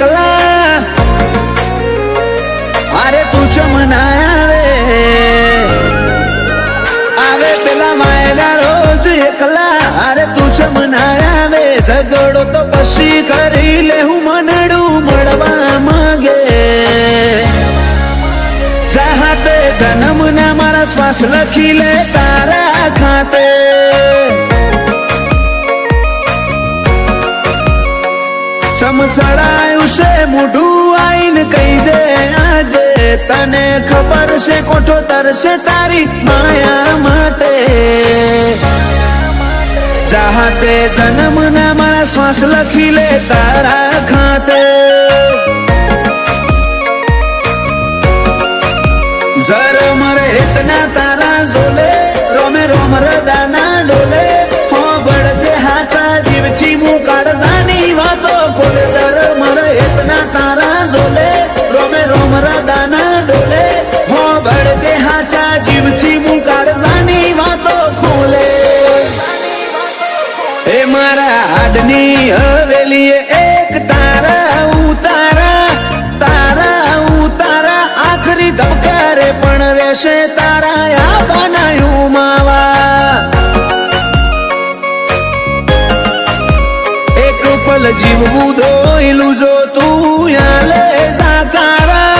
એકલા અરે તું ચમનાવે આવે પેલા માયના રોજ એકલા અરે તું ચમનાવે ઝઘડો તો પછી કરી લે હું મનડું મળવા માંગે ચાહતે જન્મ ના મારા શ્વાસ લખી લે તારા ખાતે સમસડાયું છે મોઢું આઈને કહી દે આજે તને ખબર છે કોઠો તરશે તારી માયા માટે ચાહતે જન્મ ના મારા શ્વાસ લખી લે તારા ખાતે જર મરે ઇતના તારા ઝોલે રોમે રોમ રદાના ડોલે હો બળજે હાચા જીવથી મું કાળજાની વાતો ખોલે જર મરે ઇતના તારા ઝોલે રોમે રોમ રદાના ડોલે હો બળજે હાચા જીવથી મું કાળજાની વાતો ખોલે એ મારા હાડની હવેલીએ એક તારા ઉતારા તારા ઉતારા આખરી ધબકારે પણ રહેશે તારા આ બનાયું માવા એક પલ જીવવું દોયલું જો તું આલે જાકારા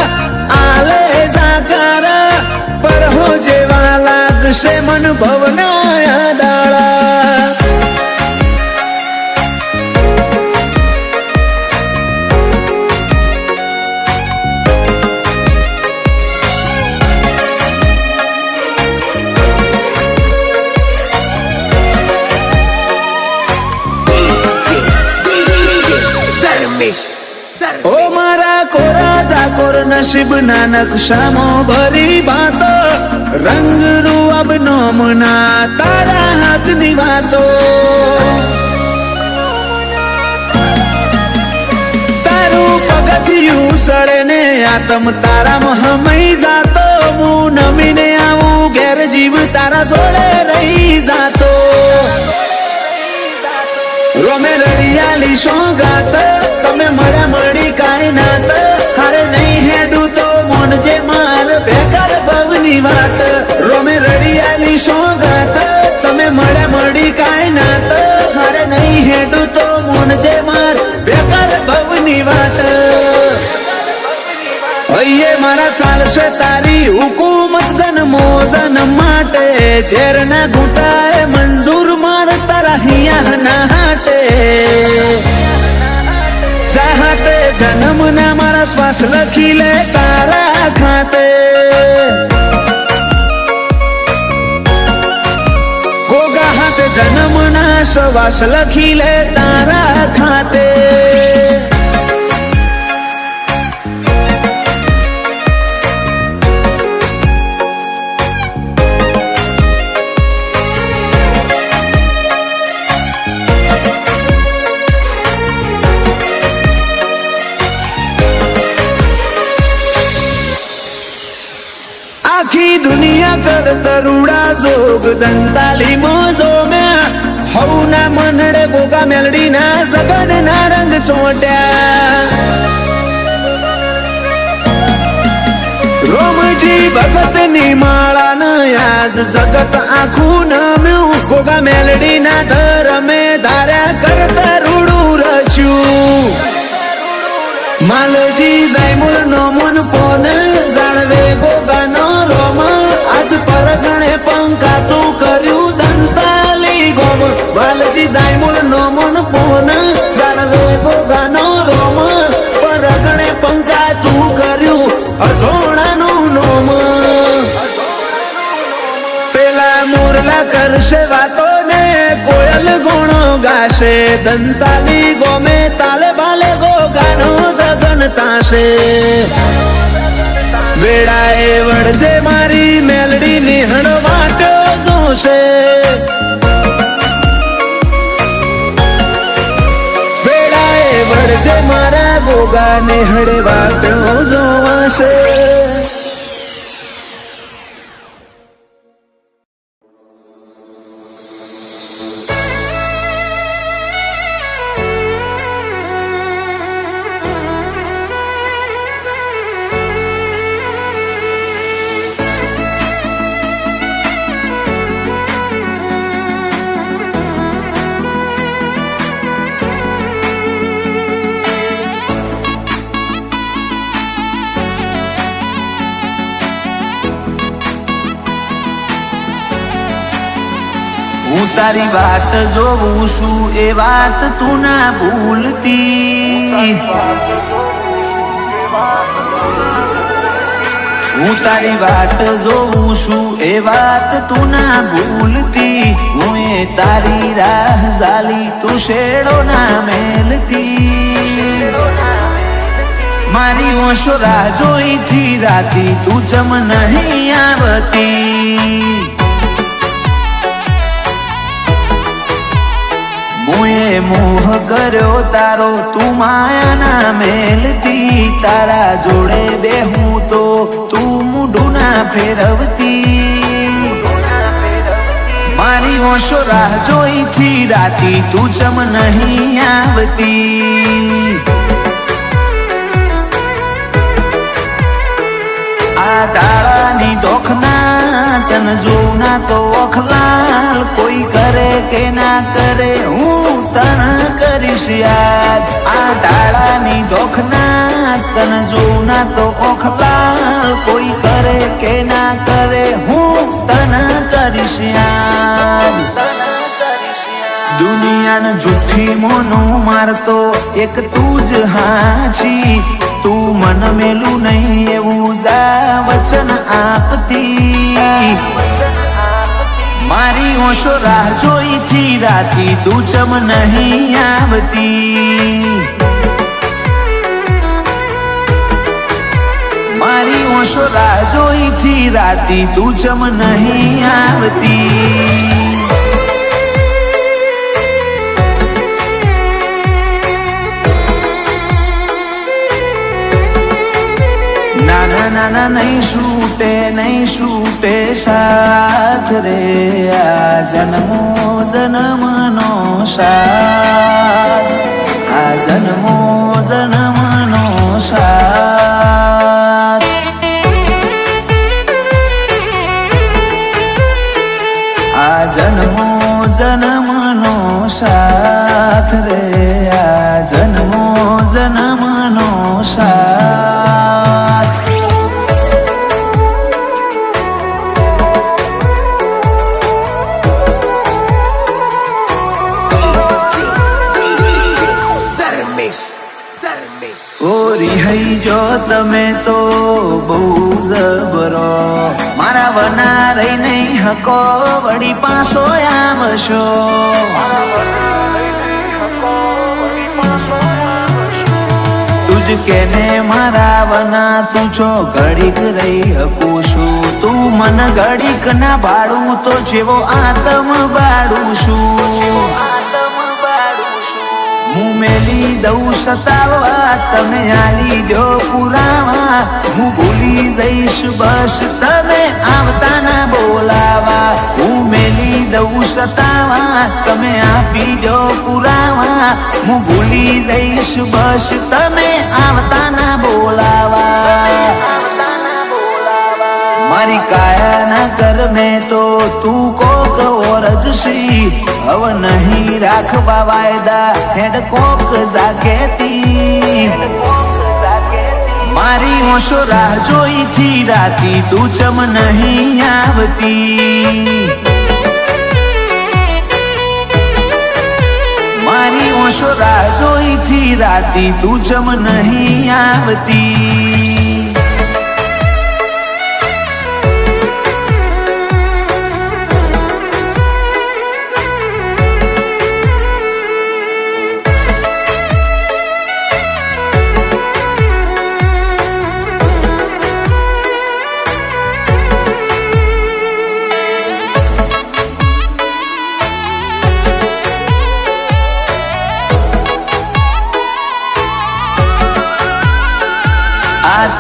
પર હો જેવા લાગશે મન ભવના દાળા ઓ મારા કોરા ધાકોર નસીબ ના નકશામાં ભરી વાતો રંગ રૂઅબ નોમના તારા હાથની વાતો તારું પગથિયું ચડે ને આતમ તારામાં હમઈ જાતો હું નમીને આવું ઘેર જીવ તારા જોડે રહી જાતો રોમે રડિયાલી સોગાત તમે મળ્યા મળી કાંઈ નાત હારે નહીં હેડું તો મોનજે માર બેકાર ભવની વાત રોમે રડિયાલી સોગાત તમે મળ્યા મળી કાંઈ નાત હારે નહીં હેડું તો મોનજે માર બેકાર ભવની વાત હૈયે મારા ચાલશે તારી હુકુમત જન્મો જન્મ માટે ઝેરના ઘૂંટાએ મંજૂર માર તારા હિયા ના હાટે ચાહતે જન્મ ના મારા શ્વાસ લખી લે તારા ખાતે ગોગા હાથે જન્મ ના શ્વાસ લખી લે તારા ખાતે આખી દુનિયા કર તરુડા જોગ દંતાલી મોજો મેં હવના મનડે ગોગા મેલડી ના જગન ના રંગ ચોટ્યા રોમજી ભગત ની માળા ન આજ જગત આખું નમ્યું ગોગા મેલડી ના ધરમે ધાર્યા કરતા રૂડું રચ્યું માલજી જાયમુલ નો મન પોન જાણવે ગોગા નો રોમ આજ પરગણે પંકાતું કર્યું દંતાલી ગોમ માલજી જાયમુલ નો મન પોન જાણવે ગોગા નો રોમ પરગણે પંકાતું કર્યું અસોણાનું નોમ પેલા મોરલા કરશે વાતો ને કોયલ ગુણો ગાશે દંતાલી ગોમે તાલે બાલે ગોગાનો જગન તાશે વેળાએ વળજે મારી મેલડી નિહણ વાટો જોશે વેળાએ વળજે મારા ગોગા નિહળ વાટો જોવાશે હું તારી વાટ જોઉં છું એ વાત તું ના ભૂલતી, હું તારી વાટ જોઉં છું એ વાત તું ના ભૂલતી, હું એ તારી રાહ ઝાલી તું શેડો ના મેલતી, મારી ઓશો રાહ જોઈ થી રાતી તું ચમ નહીં આવતી, મુએ મોહ કર્યો તારો તું માયાના મેલતી, તારા જોડે બેહું તો તું મૂઢું ના ફેરવતી, મારી ઓશો રાહ જોઈ થી રાતી તું ચમ નહીં આવતી, આ ડાળાની દોખના તન જોઉં ના તો ઓખલાલ, કોઈ કરે કે ના કરે હું તન કરીશ યાદ, આ ડાળાની દોખના તન જોઉં ના તો ઓખલાલ, કોઈ કરે કે ના કરે હું તન કરીશ યાદ, દુનિયાને જુઠ્ઠી મોનું મારતો એક તું જ હાચી, તું મન મેલું નહીં એવું જા વચન આપતી, મારી ઓશો રાહ જોઈ થી રાતી તું ચમ નહીં આવતી, મારી ઓશો રાહ જોઈ થી રાતી તું ચમ નહીં આવતી, નાના નહીં છૂટે સાથ રે, આ જન્મો જન્મનો સાથ, આ જન્મો જન્મનો સાથ, આ જન્મો જન્મનો સાથ રે, આ જન્મો જન્મનો સાથ, રિહાઈ જો તમે તો બહુ જબરો, મારા વના રહી નહીં હકો વળી પાછો આવશો, તુજ કેને મારા વના તું છો ઘડીક રહી હકું છું, તું મન ઘડીક ના ભાડું તો જેવો આતમ બાળું છું, હું મેલી દઉં સતાવા તમે આલી દો પુરાવા, હું ભૂલી જઈશ બસ તમે આવતા ના બોલાવા, હું મેલી દઉં સતાવા તમે આપી દો પુરાવા, હું ભૂલી જઈશ બસ તમે આવતા ના બોલાવા, મારી કાયા ના કર મેં તો તું કોક ઓરજશી, હવે નહીં રાખવા વાયદા હેડ કોક જાગેતી, મારી ઓશો રાહ જોઈ થી રાતી તું ચમ નહીં આવતી, મારી ઓશો રાહ જોઈ થી રાતી તું ચમ નહીં આવતી,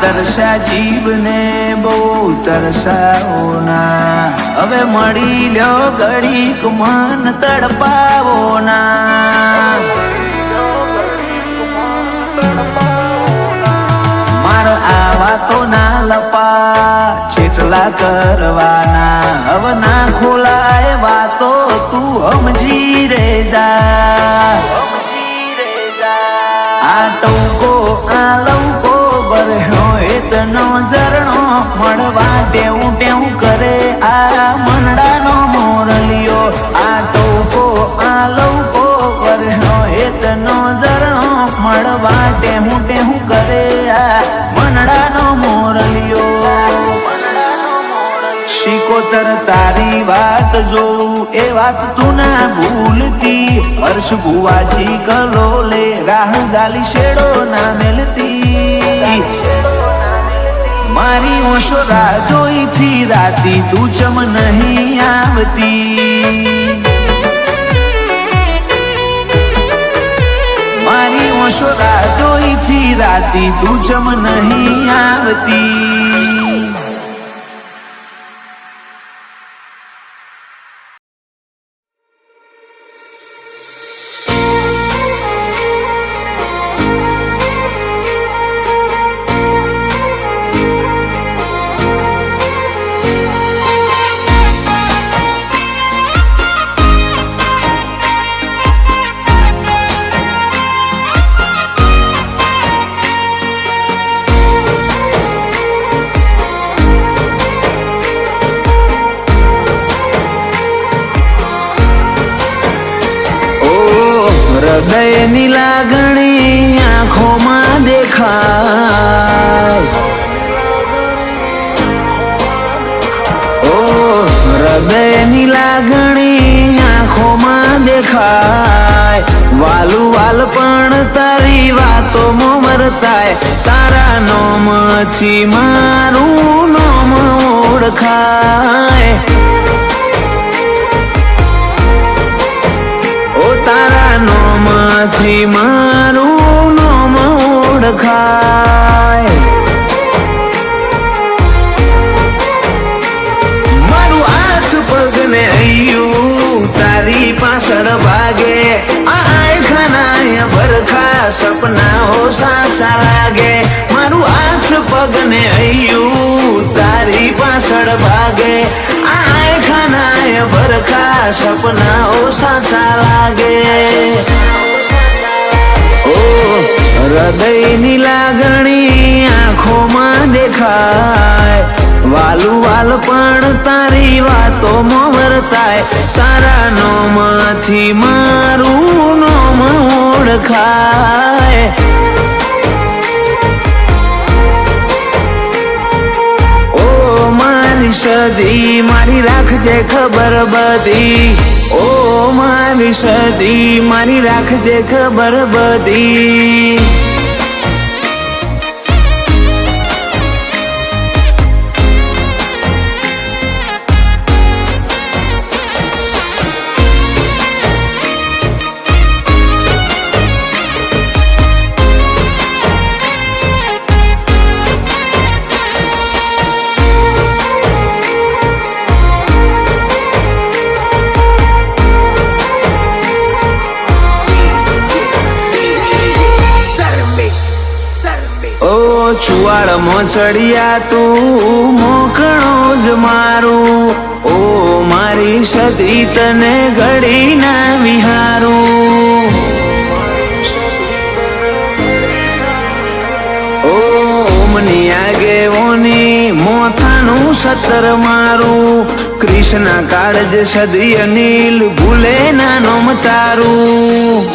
તરસા જીવને બહુ તરસાવો ના, હવે મળી લ્યો ઘડીક મન તડપાવો ના, મારો આવા તો ના લપા ચેટલા કરવાના, હવે ના ખોલાય વાતો તું સમજી રે જા, આ ટોકો આ લવકો બરહ્યો એતનો ઝરણો મળવા ટેવું ટેવું કરે આ મનડાનો મોરલિયો, આ ખેતર તારી વાત જોઉં એ વાત તું ના ભૂલતી હર્ષ ભુવાજી કલોલે રાહ જાલી શેડો ના મેલતી મારી ઓશો રાહ જોઈ થી રાતી તું ચમ નહીં આવતી મારી ઓશો રાહ જોઈ થી રાતી તું ચમ નહીં આવતી હૃદયની લાગણી આંખોમાં દેખાય ઓ હૃદયની લાગણી આંખોમાં દેખાય વાલું વાલ પણ તારી વાતો મરતાય તારા નોમથી મારું નોમ ઓળખાય તારા નોમથી મારું નોમ ઓળખાય મારું હાથ પગને હૈયું તારી પાછળ ભાગે આય ખાનાય બરખા સપનાઓ સાચા લાગે મારું હાથ પગને હૈયું તારી પાછળ ભાગે આય ખાનાય બરખા સપનાઓ સાચા લાગે ઓ હૃદયની લાગણી આંખોમાં દેખાય વાલું વાલ પણ તારી વાતો મરતાય તારા નોમથી મારું નોમ ઓળખાય મારી સદી મારી રાખજે ખબર બધી ઓ મારી સદી મારી રાખજે ખબર બધી છુવાડ મોચડિયા તું મોકણો જ મારું ઓ મારી સદી તને ઘડી ના વિહારું ઓ ઓમની આગે ઓની મોથાનું સતર મારું કૃષ્ણ કાળજ સદી અનિલ ભૂલે ના નોમ તારું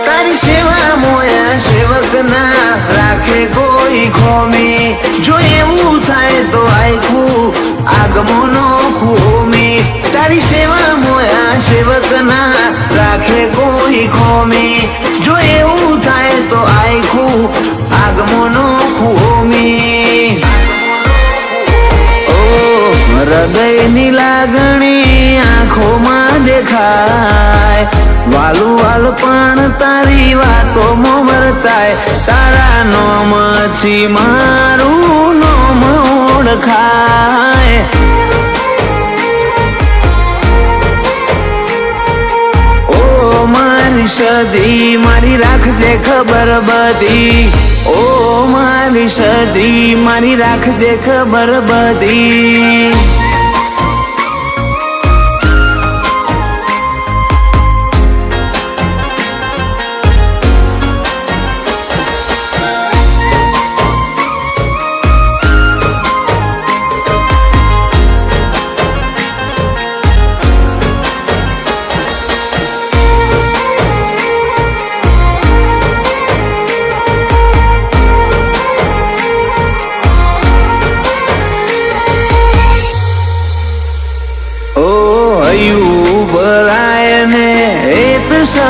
તારી સેવા મોયા સેવક ના રાખે કોઈ ખોમી જો એવું થાય તો આખું આગમો નો ખોમી તારી સેવા મોયા સેવક ના રાખે કોઈ ખોમી જો એવું થાય તો આખું આગમો નો ખોમી ઓ હૃદયની લાગણી આંખોમાં દેખાય વાલું વાલ પણ તારી વાતો મરતાય તારા નોમથી મારું નોમ ઓળખાય ઓ મારી સદી મારી રાખજે ખબર બધી ઓ મારી સદી મારી રાખજે ખબર બધી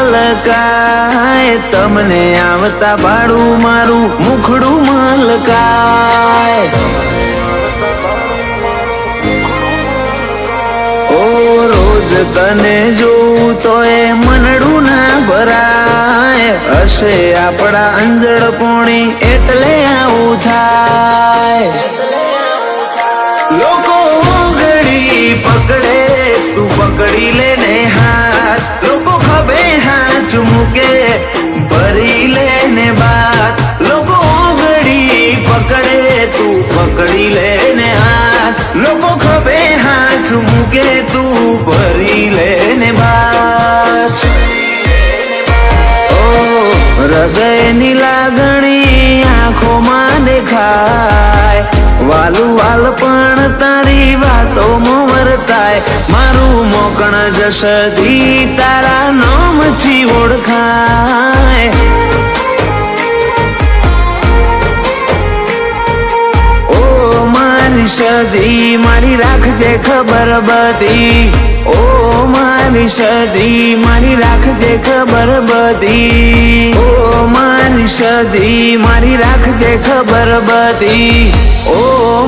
મલકાય, તમને આવતા ભાડું મારું મુખડું મલકાય. ઓ રોજ તને જોઉં તો એ મનડું ના ભરાય, હશે આપણા અંજળ પોણી એટલે આવું થાય. લોકો ઘડી પકડે તું પકડી લેને હાથ, લોકો ખભે હાથ મૂકે ભરી લેને બાત. લોકો ઘડી પકડે તું પકડી લેને હાથ, લોકો ખભે હાથ મૂકે તું ભરી લેને બાત. ઓ હૃદયની લાગણી આંખોમાં દેખાય, વાલું વાલ પણ તારી વાતોમાં વર્તાય. મારું મોકણ જશથી તારા નામથી ઓળખાય. ઓ મારી સદી મારી રાખજે ખબર બધી, ઓ મારી સદી મારી રાખજે ખબર બધી, ઓ મારી સદી મારી રાખજે ખબર બધી, ઓ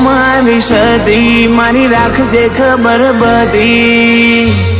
મારી સદી મારી રાખજે ખબર બધી.